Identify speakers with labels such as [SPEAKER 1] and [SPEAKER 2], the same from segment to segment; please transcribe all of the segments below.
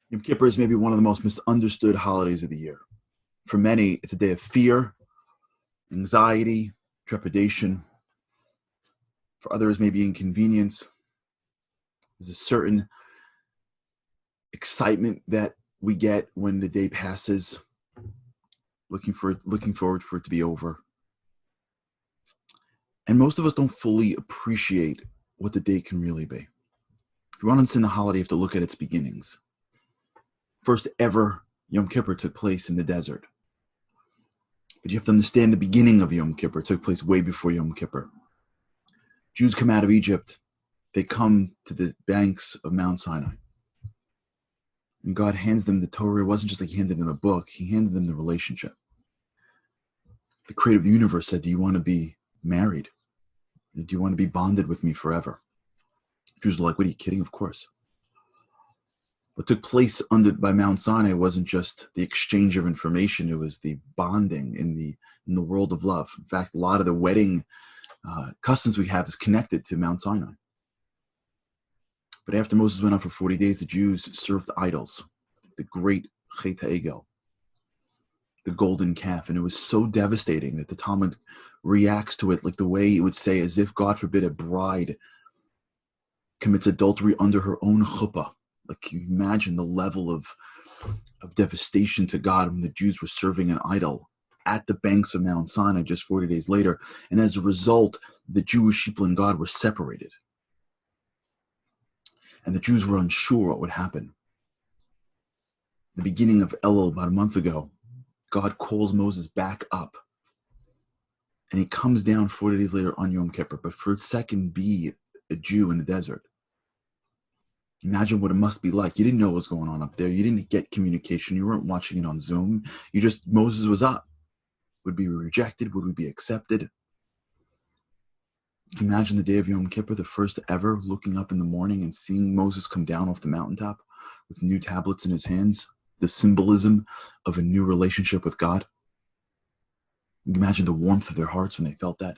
[SPEAKER 1] Yom Kippur is maybe one of the most misunderstood holidays of the year. For many, it's a day of fear, anxiety, trepidation. For others, maybe inconvenience. There's a certain excitement that we get when the day passes, looking forward for it to be over. And most of us don't fully appreciate what the day can really be. If you want to understand the holiday, you have to look at its beginnings. First ever Yom Kippur took place in the desert. But you have to understand the beginning of Yom Kippur took place way before Yom Kippur. Jews come out of Egypt. They come to the banks of Mount Sinai. And God hands them the Torah. It wasn't just like he handed them a book. He handed them the relationship. The creator of the universe said, do you want to be married? Do you want to be bonded with me forever? Jews were like, what are you kidding? Of course. What took place by Mount Sinai wasn't just the exchange of information. It was the bonding in the world of love. In fact, a lot of the wedding customs we have is connected to Mount Sinai. But after Moses went up for 40 days, the Jews served idols, the great Chet HaEgel, the golden calf. And it was so devastating that the Talmud reacts to it like the way it would say, as if, God forbid, a bride commits adultery under her own chuppah. Like, you imagine the level of devastation to God when the Jews were serving an idol at the banks of Mount Sinai just 40 days later. And as a result, the Jewish people and God were separated. And the Jews were unsure what would happen. The beginning of Elul, about a month ago, God calls Moses back up. And he comes down 40 days later on Yom Kippur. But for a second, be a Jew in the desert. Imagine what it must be like. You didn't know what was going on up there. You didn't get communication. You weren't watching it on Zoom. Moses was up. Would we be rejected? Would we be accepted? Can you imagine the day of Yom Kippur, the first ever, looking up in the morning and seeing Moses come down off the mountaintop with new tablets in his hands, the symbolism of a new relationship with God? You can imagine the warmth of their hearts when they felt that,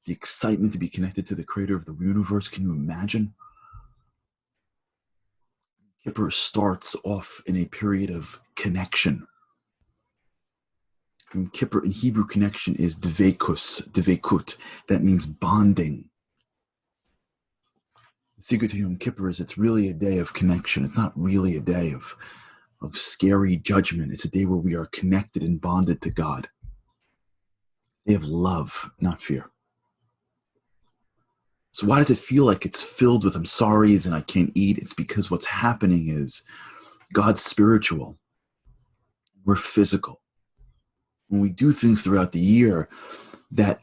[SPEAKER 1] the excitement to be connected to the creator of the universe. Can you imagine? Kippur starts off in a period of connection. Yom Kippur in Hebrew, connection is dveikut. That means bonding. The secret to Yom Kippur is it's really a day of connection. It's not really a day of scary judgment. It's a day where we are connected and bonded to God. A day of love, not fear. So why does it feel like it's filled with I'm sorry's and I can't eat? It's because what's happening is God's spiritual. We're physical. When we do things throughout the year that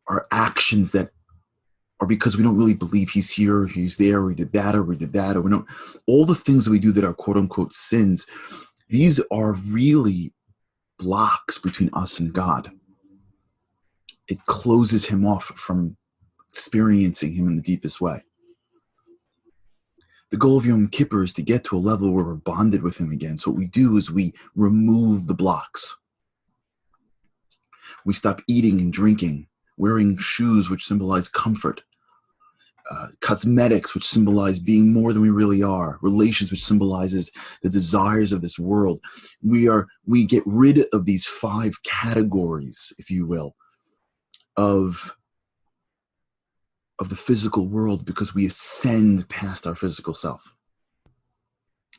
[SPEAKER 1] are actions that are because we don't really believe he's here, or he's there, or we did that, or we did that, or we don't, all the things that we do that are quote unquote sins, these are really blocks between us and God. It closes him off from experiencing him in the deepest way. The goal of Yom Kippur is to get to a level where we're bonded with him again. So what we do is we remove the blocks. We stop eating and drinking, wearing shoes which symbolize comfort, cosmetics which symbolize being more than we really are, relations which symbolizes the desires of this world. We get rid of these 5 categories, if you will, of the physical world, because we ascend past our physical self.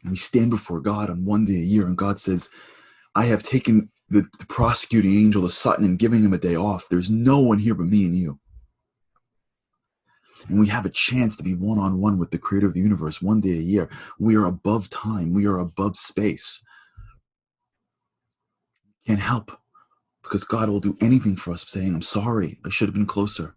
[SPEAKER 1] And we stand before God on one day a year, and God says, I have taken the prosecuting angel to Sutton and giving him a day off. There's no one here but me and you. And we have a chance to be one-on-one with the creator of the universe one day a year. We are above time. We are above space. Can't help, because God will do anything for us, saying, I'm sorry, I should have been closer.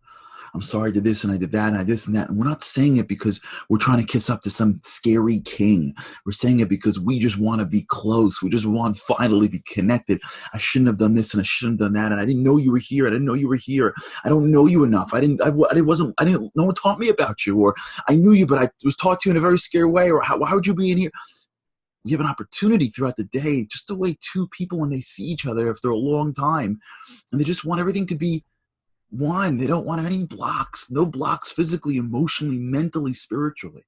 [SPEAKER 1] I'm sorry I did this and I did that and I did this and that. And we're not saying it because we're trying to kiss up to some scary king. We're saying it because we just want to be close. We just want to finally be connected. I shouldn't have done this and I shouldn't have done that. And I didn't know you were here. I didn't know you were here. I don't know you enough. No one taught me about you, or I knew you, but I was taught to you in a very scary way, or why would you be in here? We have an opportunity throughout the day, just the way 2 people, when they see each other after a long time, and they just want everything to be one. They don't want any blocks, no blocks physically, emotionally, mentally, spiritually.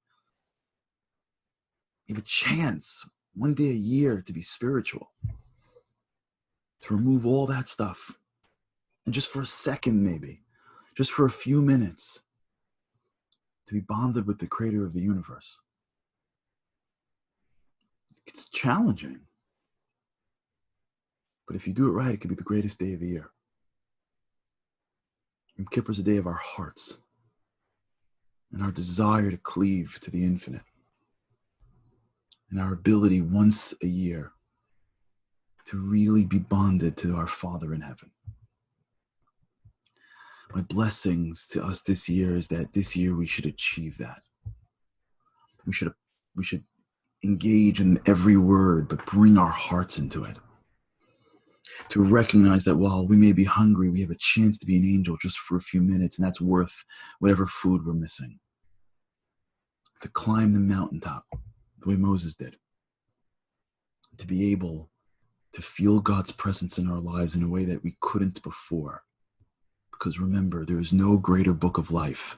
[SPEAKER 1] You have a chance one day a year to be spiritual, to remove all that stuff. And just for a second, maybe, just for a few minutes, to be bonded with the creator of the universe. It's challenging. But if you do it right, it could be the greatest day of the year. Yom Kippur is a day of our hearts and our desire to cleave to the infinite, and our ability once a year to really be bonded to our Father in heaven. My blessings to us this year is that this year we should achieve that. We should engage in every word, but bring our hearts into it. To recognize that while we may be hungry, we have a chance to be an angel just for a few minutes, and that's worth whatever food we're missing. To climb the mountaintop the way Moses did. To be able to feel God's presence in our lives in a way that we couldn't before. Because remember, there is no greater book of life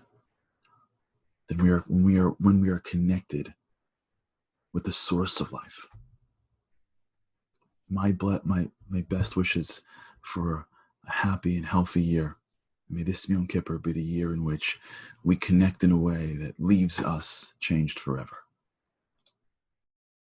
[SPEAKER 1] than when we are connected with the source of life. My best wishes for a happy and healthy year. May this Yom Kippur be the year in which we connect in a way that leaves us changed forever.